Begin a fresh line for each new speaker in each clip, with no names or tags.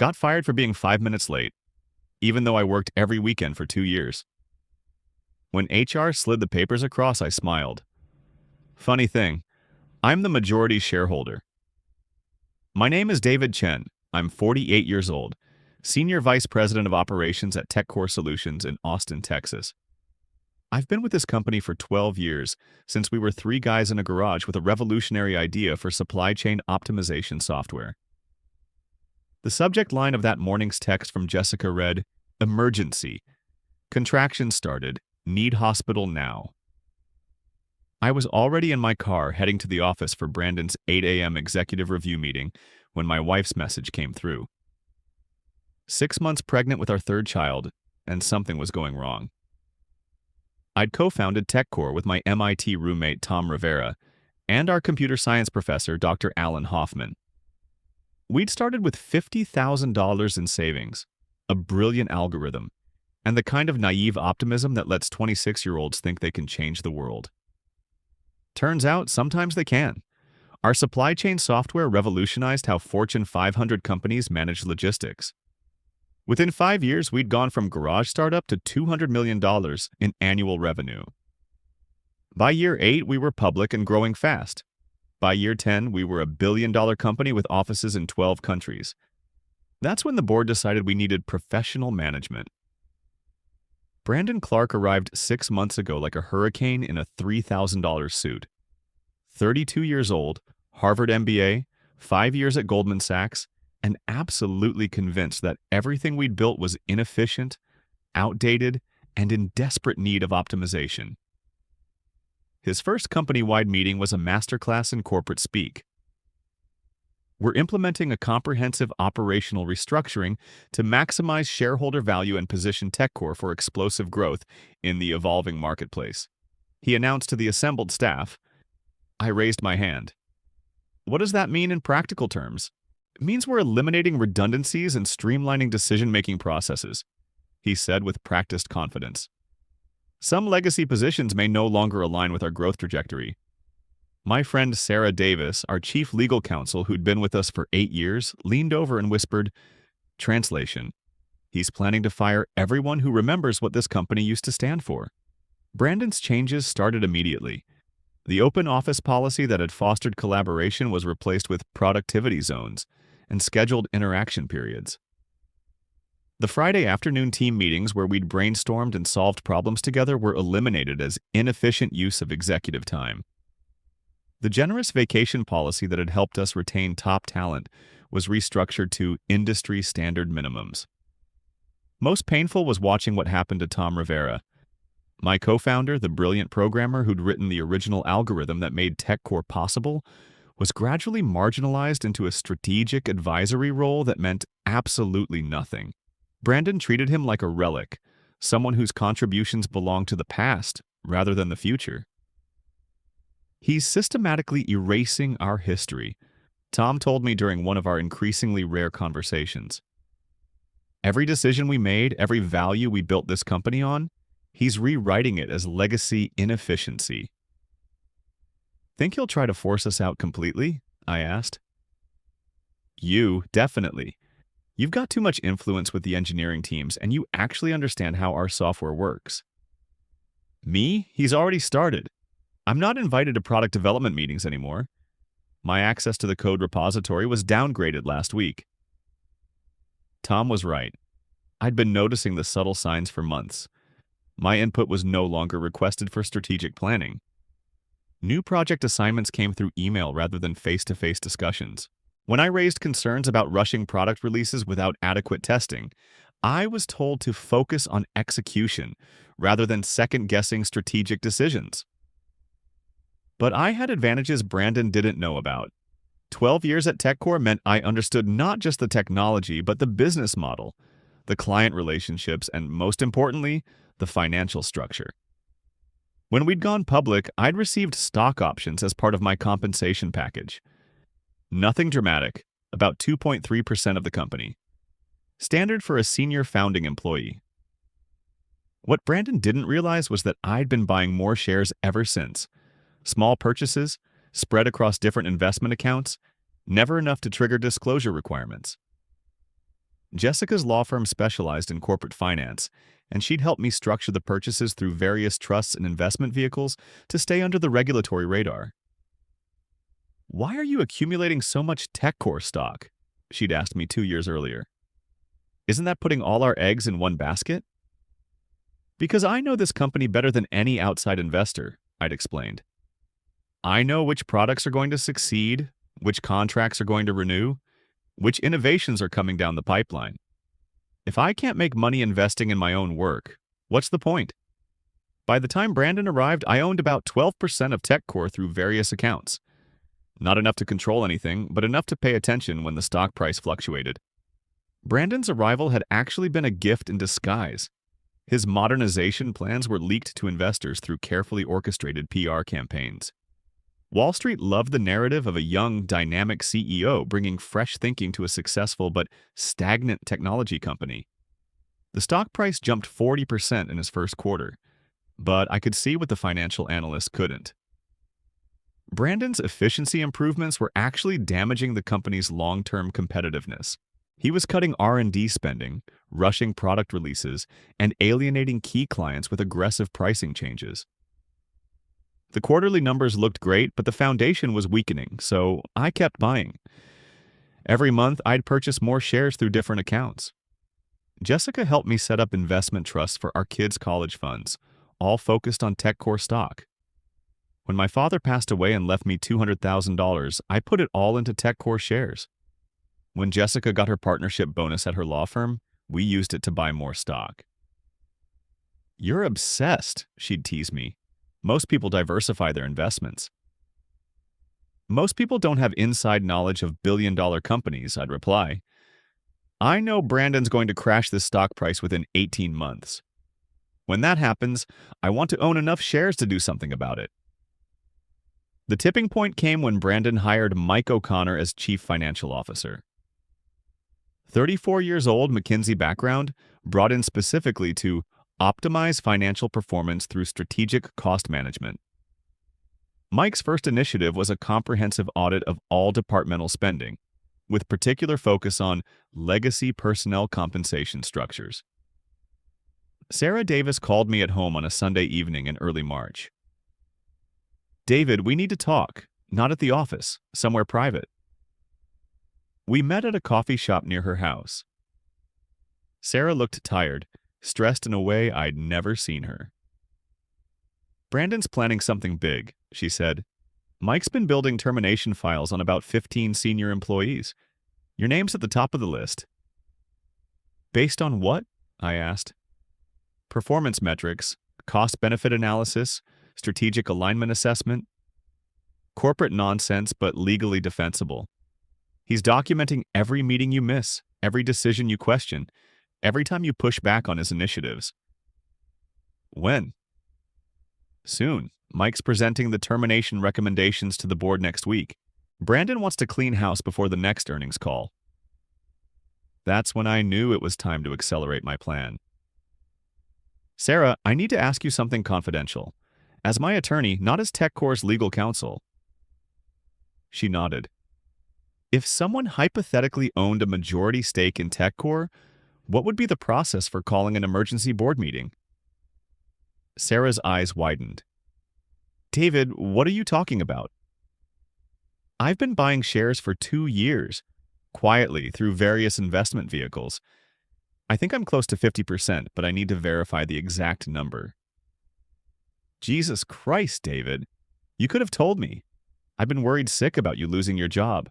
got fired for being 5 minutes late, even though I worked every weekend for 2 years. When HR slid the papers across, I smiled. Funny thing, I'm the majority shareholder. My name is David Chen. I'm 48 years old, Senior Vice President of Operations at TechCore Solutions in Austin, Texas. I've been with this company for 12 years, since we were 3 guys in a garage with a revolutionary idea for supply chain optimization software. The subject line of that morning's text from Jessica read, "Emergency. Contraction started. Need hospital now." I was already in my car heading to the office for Brandon's 8 a.m. executive review meeting when my wife's message came through. 6 months pregnant with our 3rd child, and something was going wrong. I'd co-founded TechCore with my MIT roommate Tom Rivera and our computer science professor Dr. Alan Hoffman. We'd started with $50,000 in savings, a brilliant algorithm, and the kind of naive optimism that lets 26-year-olds think they can change the world. Turns out, sometimes they can. Our supply chain software revolutionized how Fortune 500 companies manage logistics. Within 5 years, we'd gone from garage startup to $200 million in annual revenue. By year 8, we were public and growing fast. By year 10, we were a billion-dollar company with offices in 12 countries. That's when the board decided we needed professional management. Brandon Clark arrived 6 months ago like a hurricane in a $3,000 suit. 32 years old, Harvard MBA, 5 years at Goldman Sachs, and absolutely convinced that everything we'd built was inefficient, outdated, and in desperate need of optimization. His first company-wide meeting was a masterclass in corporate speak. We're implementing a comprehensive operational restructuring to maximize shareholder value and position TechCore for explosive growth in the evolving marketplace, he announced to the assembled staff. I raised my hand. What does that mean in practical terms? It means we're eliminating redundancies and streamlining decision-making processes, he said with practiced confidence. Some legacy positions may no longer align with our growth trajectory. My friend Sarah Davis, our chief legal counsel who'd been with us for 8 years, leaned over and whispered, "Translation. He's planning to fire everyone who remembers what this company used to stand for." Brandon's changes started immediately. The open office policy that had fostered collaboration was replaced with productivity zones and scheduled interaction periods. The Friday afternoon team meetings where we'd brainstormed and solved problems together were eliminated as inefficient use of executive time. The generous vacation policy that had helped us retain top talent was restructured to industry standard minimums. Most painful was watching what happened to Tom Rivera. My co-founder, the brilliant programmer who'd written the original algorithm that made TechCore possible, was gradually marginalized into a strategic advisory role that meant absolutely nothing. Brandon treated him like a relic, someone whose contributions belonged to the past rather than the future. He's systematically erasing our history, Tom told me during one of our increasingly rare conversations. Every decision we made, every value we built this company on, he's rewriting it as legacy inefficiency. Think he'll try to force us out completely? I asked. You, definitely. You've got too much influence with the engineering teams, and you actually understand how our software works. Me? He's already started. I'm not invited to product development meetings anymore. My access to the code repository was downgraded last week. Tom was right. I'd been noticing the subtle signs for months. My input was no longer requested for strategic planning. New project assignments came through email rather than face-to-face discussions. When I raised concerns about rushing product releases without adequate testing, I was told to focus on execution rather than second-guessing strategic decisions. But I had advantages Brandon didn't know about. 12 years at TechCore meant I understood not just the technology, but the business model, the client relationships, and most importantly, the financial structure. When we'd gone public, I'd received stock options as part of my compensation package. Nothing dramatic, about 2.3% of the company. Standard for a senior founding employee. What Brandon didn't realize was that I'd been buying more shares ever since. Small purchases, spread across different investment accounts, never enough to trigger disclosure requirements. Jessica's law firm specialized in corporate finance, and she'd help me structure the purchases through various trusts and investment vehicles to stay under the regulatory radar. "Why are you accumulating so much TechCore stock?" she'd asked me 2 years earlier. "Isn't that putting all our eggs in one basket?" "Because I know this company better than any outside investor," I'd explained. "I know which products are going to succeed, which contracts are going to renew, which innovations are coming down the pipeline. If I can't make money investing in my own work, what's the point?" By the time Brandon arrived, I owned about 12% of TechCore through various accounts. Not enough to control anything, but enough to pay attention when the stock price fluctuated. Brandon's arrival had actually been a gift in disguise. His modernization plans were leaked to investors through carefully orchestrated PR campaigns. Wall Street loved the narrative of a young, dynamic CEO bringing fresh thinking to a successful but stagnant technology company. The stock price jumped 40% in his first quarter, but I could see what the financial analysts couldn't. Brandon's efficiency improvements were actually damaging the company's long-term competitiveness. He was cutting R&D spending, rushing product releases, and alienating key clients with aggressive pricing changes. The quarterly numbers looked great, but the foundation was weakening, so I kept buying. Every month, I'd purchase more shares through different accounts. Jessica helped me set up investment trusts for our kids' college funds, all focused on TechCore stock. When my father passed away and left me $200,000, I put it all into TechCore shares. When Jessica got her partnership bonus at her law firm, we used it to buy more stock. "You're obsessed," she'd tease me. "Most people diversify their investments." "Most people don't have inside knowledge of billion-dollar companies," I'd reply. "I know Brandon's going to crash this stock price within 18 months. When that happens, I want to own enough shares to do something about it." The tipping point came when Brandon hired Mike O'Connor as Chief Financial Officer. 34 years old, McKinsey background, brought in specifically to optimize financial performance through strategic cost management. Mike's first initiative was a comprehensive audit of all departmental spending, with particular focus on legacy personnel compensation structures. Sarah Davis called me at home on a Sunday evening in early March. "David, we need to talk, not at the office, somewhere private." We met at a coffee shop near her house. Sarah looked tired, stressed in a way I'd never seen her. "Brandon's planning something big," she said. "Mike's been building termination files on about 15 senior employees. Your name's at the top of the list." "Based on what?" I asked. "Performance metrics, cost-benefit analysis, strategic alignment assessment. Corporate nonsense, but legally defensible. He's documenting every meeting you miss, every decision you question, every time you push back on his initiatives." "When?" "Soon. Mike's presenting the termination recommendations to the board next week. Brandon wants to clean house before the next earnings call." That's when I knew it was time to accelerate my plan. "Sarah, I need to ask you something confidential. As my attorney, not as TechCore's legal counsel." She nodded. "If someone hypothetically owned a majority stake in TechCore, what would be the process for calling an emergency board meeting?" Sarah's eyes widened. "David, what are you talking about?" "I've been buying shares for 2 years, quietly through various investment vehicles. I think I'm close to 50%, but I need to verify the exact number." "Jesus Christ, David. You could have told me. I've been worried sick about you losing your job."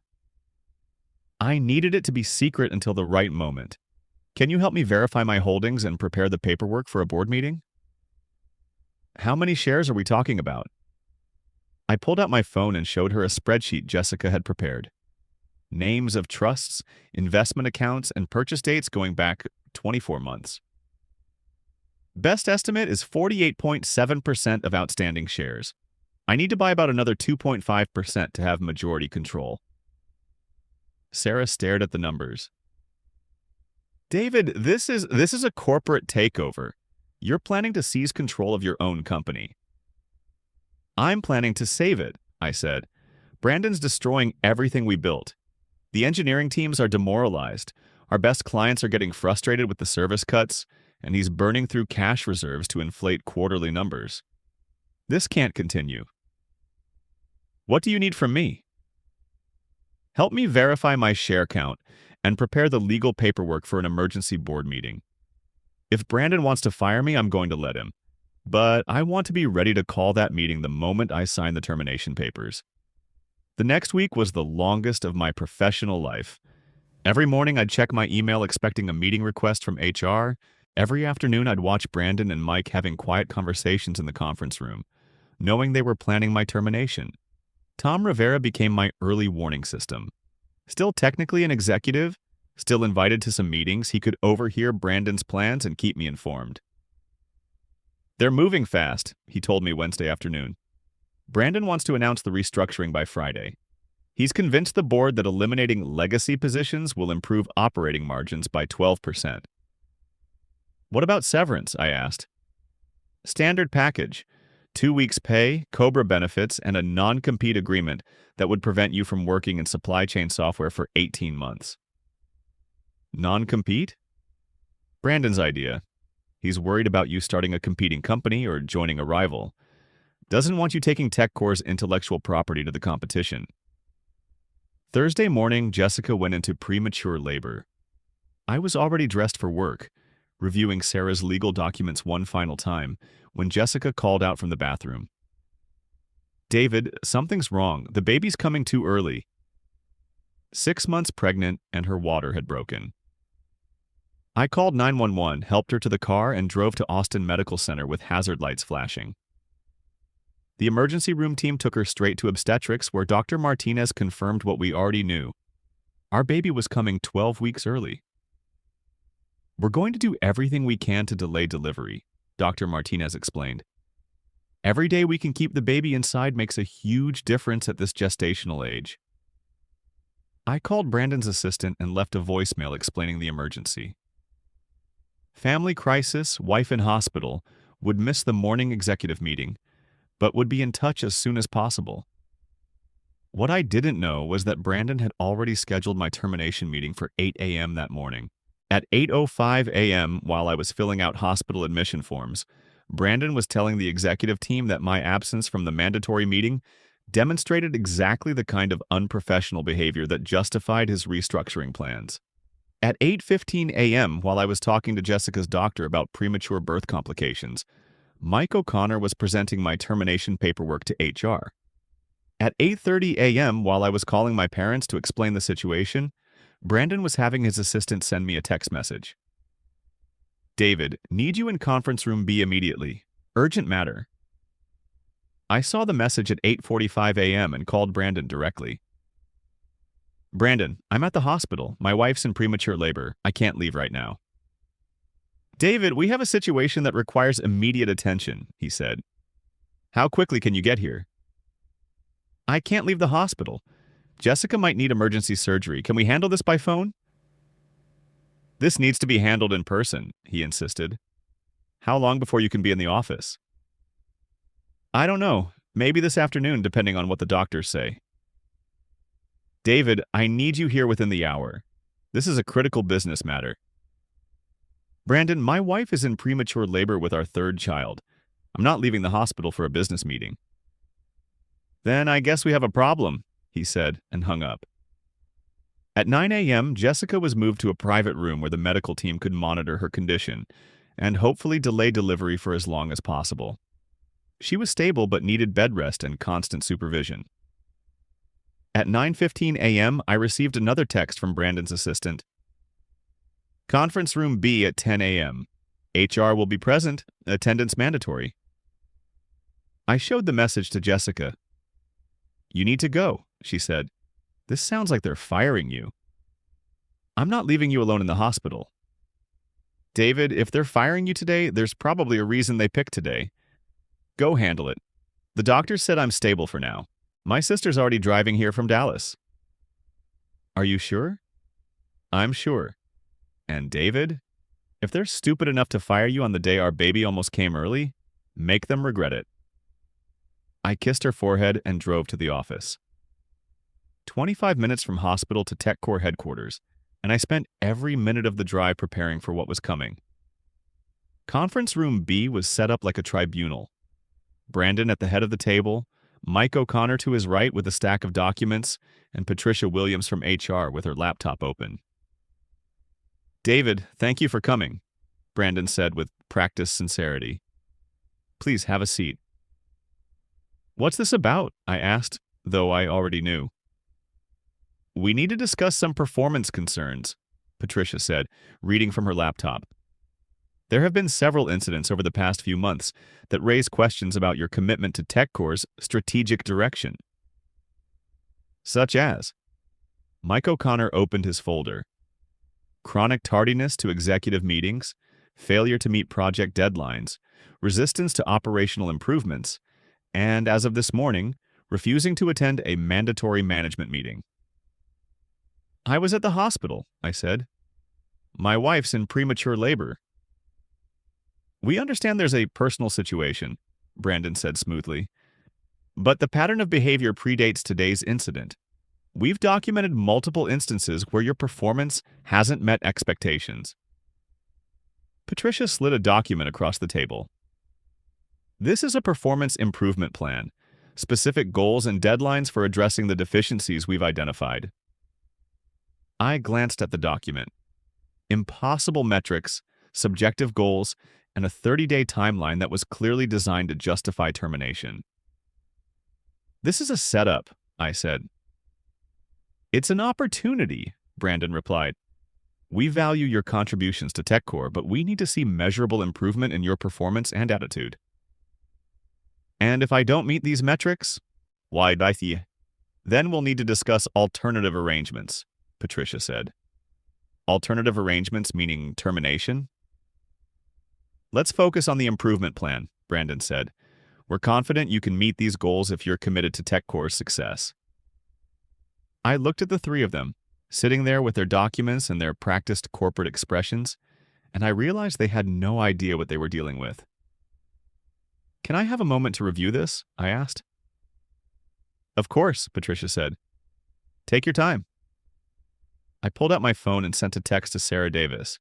"I needed it to be secret until the right moment. Can you help me verify my holdings and prepare the paperwork for a board meeting?" "How many shares are we talking about?" I pulled out my phone and showed her a spreadsheet Jessica had prepared. Names of trusts, investment accounts, and purchase dates going back 24 months. "Best estimate is 48.7% of outstanding shares. I need to buy about another 2.5% to have majority control." Sarah stared at the numbers. "David, this is a corporate takeover. You're planning to seize control of your own company." "I'm planning to save it," I said. "Brandon's destroying everything we built. The engineering teams are demoralized. Our best clients are getting frustrated with the service cuts, and he's burning through cash reserves to inflate quarterly numbers. This can't continue. What do you need from me? Help me verify my share count and prepare the legal paperwork for an emergency board meeting. If Brandon wants to fire me, I'm going to let him. But I want to be ready to call that meeting the moment I sign the termination papers. The next week was the longest of my professional life. Every morning I'd check my email expecting a meeting request from HR. Every afternoon I'd watch Brandon and Mike having quiet conversations in the conference room, knowing they were planning my termination. Tom Rivera became my early warning system. Still technically an executive, still invited to some meetings, he could overhear Brandon's plans and keep me informed. They're moving fast, he told me Wednesday afternoon. Brandon wants to announce the restructuring by Friday. He's convinced the board that eliminating legacy positions will improve operating margins by 12%. What about severance? I asked. Standard package. 2 weeks pay, COBRA benefits, and a non-compete agreement that would prevent you from working in supply chain software for 18 months. Non-compete? Brandon's idea. He's worried about you starting a competing company or joining a rival. Doesn't want you taking TechCore's intellectual property to the competition. Thursday morning, Jessica went into premature labor. I was already dressed for work, reviewing Sarah's legal documents one final time, when Jessica called out from the bathroom. David, something's wrong. The baby's coming too early. 6 months pregnant, and her water had broken. I called 911, helped her to the car, and drove to Austin Medical Center with hazard lights flashing. The emergency room team took her straight to obstetrics, where Dr. Martinez confirmed what we already knew. Our baby was coming 12 weeks early. We're going to do everything we can to delay delivery, Dr. Martinez explained. Every day we can keep the baby inside makes a huge difference at this gestational age. I called Brandon's assistant and left a voicemail explaining the emergency. Family crisis, wife in hospital, would miss the morning executive meeting, but would be in touch as soon as possible. What I didn't know was that Brandon had already scheduled my termination meeting for 8 a.m. that morning. At 8:05 a.m., while I was filling out hospital admission forms, Brandon was telling the executive team that my absence from the mandatory meeting demonstrated exactly the kind of unprofessional behavior that justified his restructuring plans. At 8:15 a.m., while I was talking to Jessica's doctor about premature birth complications, Mike O'Connor was presenting my termination paperwork to HR. At 8:30 a.m., while I was calling my parents to explain the situation, Brandon was having his assistant send me a text message. David, need you in conference room B immediately. Urgent matter. I saw the message at 8:45 a.m. and called Brandon directly. Brandon, I'm at the hospital. My wife's in premature labor. I can't leave right now. David, we have a situation that requires immediate attention, he said. How quickly can you get here? I can't leave the hospital. Jessica might need emergency surgery. Can we handle this by phone? This needs to be handled in person, he insisted. How long before you can be in the office? I don't know. Maybe this afternoon, depending on what the doctors say. David, I need you here within the hour. This is a critical business matter. Brandon, my wife is in premature labor with our third child. I'm not leaving the hospital for a business meeting. Then I guess we have a problem, he said, and hung up. At 9 a.m., Jessica was moved to a private room where the medical team could monitor her condition and hopefully delay delivery for as long as possible. She was stable but needed bed rest and constant supervision. At 9:15 a.m., I received another text from Brandon's assistant. Conference room B at 10 a.m. HR will be present. Attendance mandatory. I showed the message to Jessica. You need to go, she said. This sounds like they're firing you. I'm not leaving you alone in the hospital. David, if they're firing you today, there's probably a reason they picked today. Go handle it. The doctor said I'm stable for now. My sister's already driving here from Dallas. Are you sure? I'm sure. And David, if they're stupid enough to fire you on the day our baby almost came early, make them regret it. I kissed her forehead and drove to the office. 25 minutes from hospital to TechCore headquarters, and I spent every minute of the drive preparing for what was coming. Conference room B was set up like a tribunal. Brandon at the head of the table, Mike O'Connor to his right with a stack of documents, and Patricia Williams from HR with her laptop open. "David, thank you for coming," Brandon said with practiced sincerity. "Please have a seat." "What's this about?" I asked, though I already knew. "We need to discuss some performance concerns," Patricia said, reading from her laptop. "There have been several incidents over the past few months that raise questions about your commitment to TechCore's strategic direction." "Such as?" Mike O'Connor opened his folder. "Chronic tardiness to executive meetings, failure to meet project deadlines, resistance to operational improvements, and, as of this morning, refusing to attend a mandatory management meeting." "I was at the hospital," I said. "My wife's in premature labor." "We understand there's a personal situation," Brandon said smoothly. "But the pattern of behavior predates today's incident. We've documented multiple instances where your performance hasn't met expectations." Patricia slid a document across the table. "This is a performance improvement plan, specific goals and deadlines for addressing the deficiencies we've identified." I glanced at the document. Impossible metrics, subjective goals, and a 30-day timeline that was clearly designed to justify termination. "This is a setup," I said. "It's an opportunity," Brandon replied. "We value your contributions to TechCore, but we need to see measurable improvement in your performance and attitude." "And if I don't meet these metrics, why, then we'll need to discuss alternative arrangements," Patricia said. "Alternative arrangements meaning termination?" "Let's focus on the improvement plan," Brandon said. "We're confident you can meet these goals if you're committed to TechCore's success." I looked at the three of them, sitting there with their documents and their practiced corporate expressions, and I realized they had no idea what they were dealing with. "Can I have a moment to review this?" I asked. "Of course," Patricia said. "Take your time." I pulled out my phone and sent a text to Sarah Davis.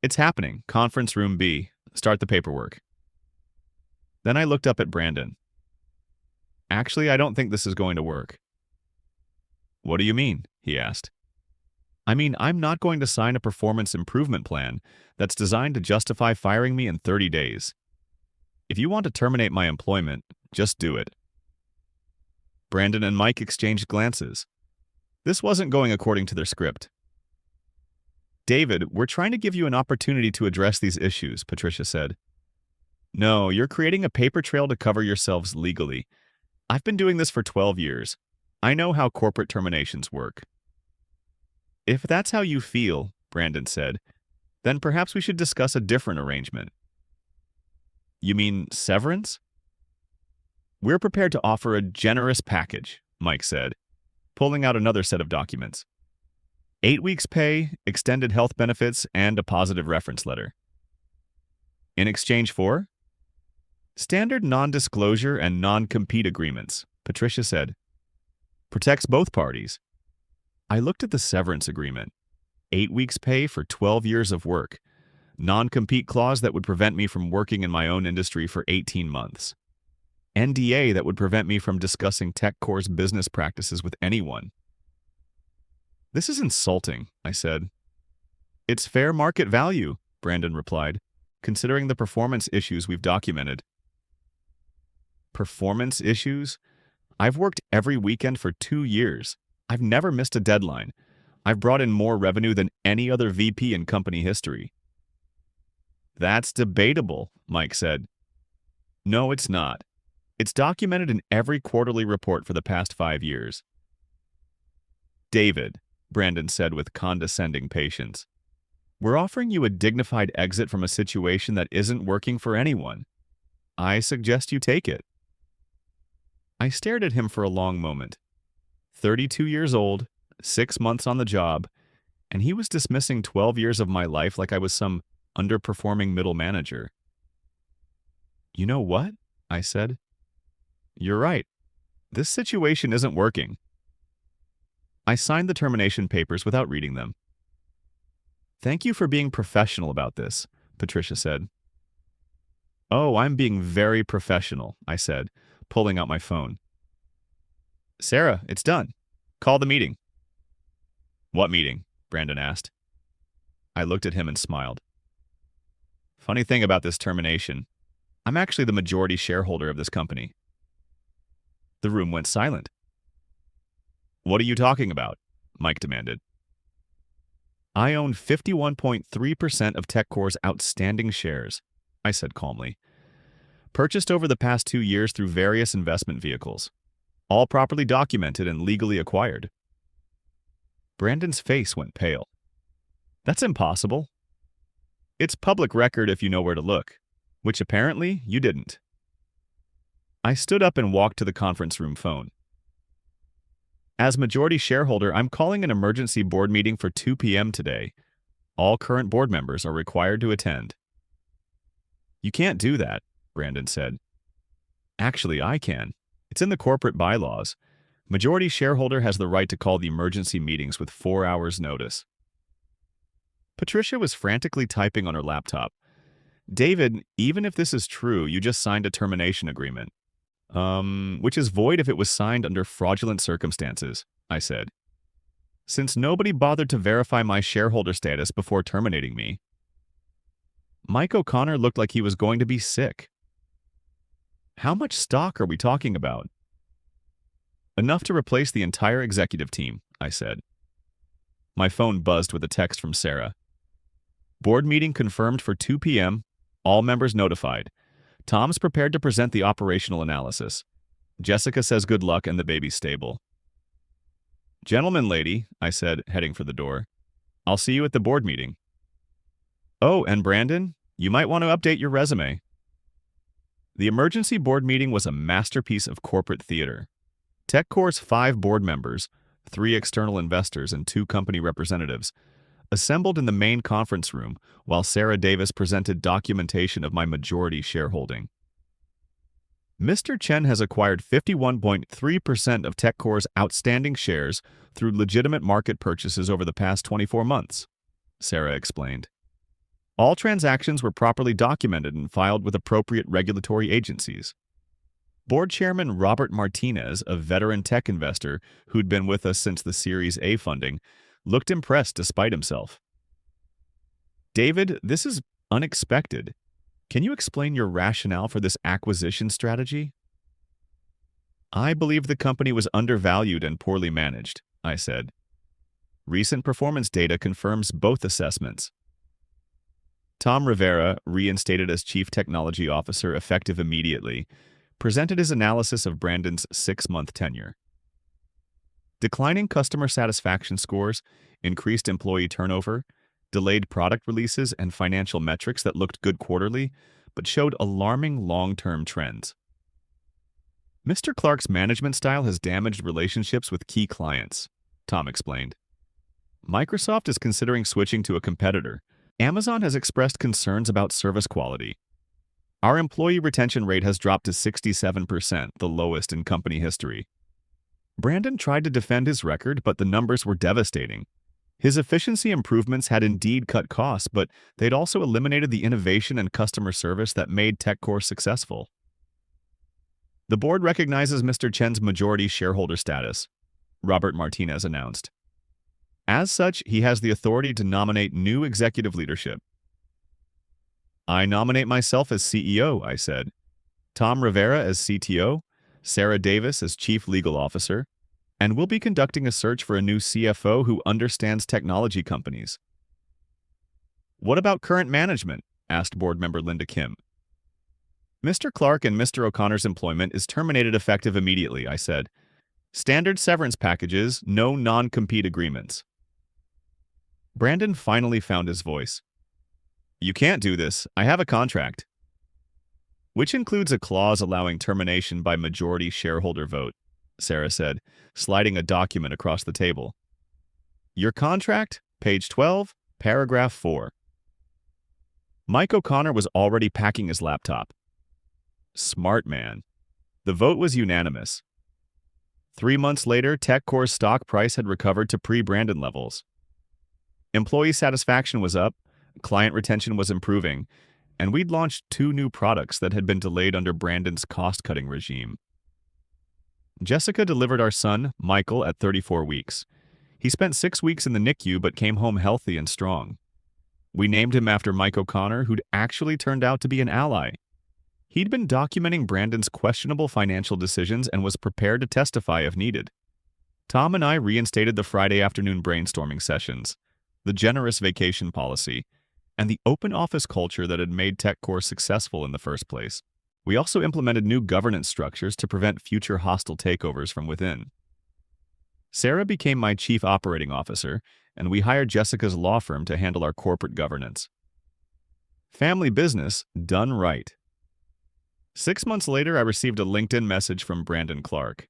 "It's happening. Conference room B. Start the paperwork." Then I looked up at Brandon. "Actually, I don't think this is going to work." "What do you mean?" he asked. "I mean, I'm not going to sign a performance improvement plan that's designed to justify firing me in 30 days. If you want to terminate my employment, just do it." Brandon and Mike exchanged glances. This wasn't going according to their script. "David, we're trying to give you an opportunity to address these issues," Patricia said. "No, you're creating a paper trail to cover yourselves legally. I've been doing this for 12 years. I know how corporate terminations work." "If that's how you feel," Brandon said, "then perhaps we should discuss a different arrangement." "You mean severance?" "We're prepared to offer a generous package," Mike said, pulling out another set of documents. 8 weeks' pay, extended health benefits, and a positive reference letter. "In exchange for?" "Standard non-disclosure and non-compete agreements," Patricia said. "Protects both parties." I looked at the severance agreement. 8 weeks' pay for 12 years of work. Non-compete clause that would prevent me from working in my own industry for 18 months. NDA that would prevent me from discussing TechCore's business practices with anyone. "This is insulting," I said. "It's fair market value," Brandon replied, "considering the performance issues we've documented." "Performance issues? I've worked every weekend for 2 years. I've never missed a deadline. I've brought in more revenue than any other VP in company history." "That's debatable," Mike said. "No, it's not. It's documented in every quarterly report for the past 5 years." "David," Brandon said with condescending patience, "we're offering you a dignified exit from a situation that isn't working for anyone. I suggest you take it." I stared at him for a long moment. 32 years old, 6 months on the job, and he was dismissing 12 years of my life like I was some underperforming middle manager. "You know what?" I said. "You're right. This situation isn't working." I signed the termination papers without reading them. "Thank you for being professional about this," Patricia said. "Oh, I'm being very professional," I said, pulling out my phone. "Sarah, it's done. Call the meeting." "What meeting?" Brandon asked. I looked at him and smiled. "Funny thing about this termination, I'm actually the majority shareholder of this company." The room went silent. "What are you talking about?" Mike demanded. "I own 51.3% of TechCore's outstanding shares," I said calmly. "Purchased over the past 2 years through various investment vehicles, all properly documented and legally acquired." Brandon's face went pale. "That's impossible." "It's public record if you know where to look, which apparently you didn't." I stood up and walked to the conference room phone. "As majority shareholder, I'm calling an emergency board meeting for 2 p.m. today. All current board members are required to attend." "You can't do that," Brandon said. "Actually, I can. It's in the corporate bylaws. Majority shareholder has the right to call the emergency meetings with 4 hours' notice." Patricia was frantically typing on her laptop. "David, even if this is true, you just signed a termination agreement. Which is void if it was signed under fraudulent circumstances," I said. "Since nobody bothered to verify my shareholder status before terminating me." Mike O'Connor looked like he was going to be sick. "How much stock are we talking about?" "Enough to replace the entire executive team," I said. My phone buzzed with a text from Sarah. "Board meeting confirmed for 2 p.m. All members notified. Tom's prepared to present the operational analysis. Jessica says good luck and the baby's stable." "Gentlemen, lady," I said, heading for the door. "I'll see you at the board meeting." "Oh, and Brandon, you might want to update your resume." The emergency board meeting was a masterpiece of corporate theater. TechCore's 5 board members, 3 external investors, and 2 company representatives assembled in the main conference room while Sarah Davis presented documentation of my majority shareholding. "Mr. Chen has acquired 51.3% of TechCore's outstanding shares through legitimate market purchases over the past 24 months, Sarah explained. "All transactions were properly documented and filed with appropriate regulatory agencies." Board Chairman Robert Martinez, a veteran tech investor who'd been with us since the Series A funding, looked impressed despite himself. "David, this is unexpected. Can you explain your rationale for this acquisition strategy?" "I believe the company was undervalued and poorly managed," I said. "Recent performance data confirms both assessments." Tom Rivera, reinstated as Chief Technology Officer effective immediately, presented his analysis of Brandon's 6-month tenure. Declining customer satisfaction scores, increased employee turnover, delayed product releases, and financial metrics that looked good quarterly, but showed alarming long-term trends. "Mr. Clark's management style has damaged relationships with key clients," Tom explained. "Microsoft is considering switching to a competitor. Amazon has expressed concerns about service quality. Our employee retention rate has dropped to 67%, the lowest in company history." Brandon tried to defend his record, but the numbers were devastating. His efficiency improvements had indeed cut costs, but they'd also eliminated the innovation and customer service that made TechCore successful. "The board recognizes Mr. Chen's majority shareholder status," Robert Martinez announced. "As such, he has the authority to nominate new executive leadership." "I nominate myself as CEO," I said. "Tom Rivera as CTO, Sarah Davis as Chief Legal Officer, and we'll be conducting a search for a new CFO who understands technology companies." "What about current management?" asked board member Linda Kim. "Mr. Clark and Mr. O'Connor's employment is terminated effective immediately," I said. "Standard severance packages, no non-compete agreements." Brandon finally found his voice. "You can't do this. I have a contract." "Which includes a clause allowing termination by majority shareholder vote," Sarah said, sliding a document across the table. "Your contract, page 12, paragraph 4. Mike O'Connor was already packing his laptop. Smart man. The vote was unanimous. 3 months later, TechCore's stock price had recovered to pre-Brandon levels. Employee satisfaction was up, client retention was improving, and we'd launched 2 new products that had been delayed under Brandon's cost-cutting regime. Jessica delivered our son, Michael, at 34 weeks. He spent 6 weeks in the NICU but came home healthy and strong. We named him after Mike O'Connor, who'd actually turned out to be an ally. He'd been documenting Brandon's questionable financial decisions and was prepared to testify if needed. Tom and I reinstated the Friday afternoon brainstorming sessions, the generous vacation policy, and the open office culture that had made TechCore successful in the first place. We also implemented new governance structures to prevent future hostile takeovers from within. Sarah became my chief operating officer, and we hired Jessica's law firm to handle our corporate governance. Family business done right. 6 months later, I received a LinkedIn message from Brandon Clark.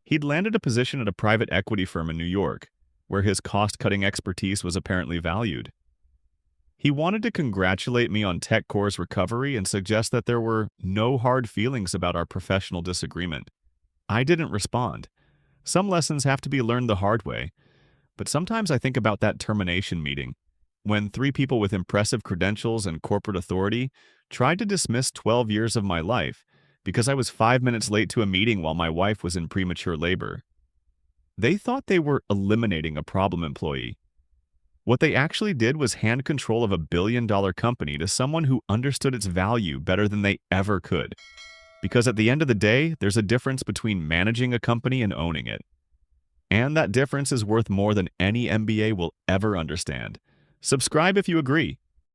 He'd landed a position at a private equity firm in New York, where his cost-cutting expertise was apparently valued. He wanted to congratulate me on TechCore's recovery and suggest that there were no hard feelings about our professional disagreement. I didn't respond. Some lessons have to be learned the hard way, but sometimes I think about that termination meeting, when 3 people with impressive credentials and corporate authority tried to dismiss 12 years of my life because I was 5 minutes late to a meeting while my wife was in premature labor. They thought they were eliminating a problem employee. What they actually did was hand control of a billion-dollar company to someone who understood its value better than they ever could. Because at the end of the day, there's a difference between managing a company and owning it. And that difference is worth more than any MBA will ever understand. Subscribe if you agree.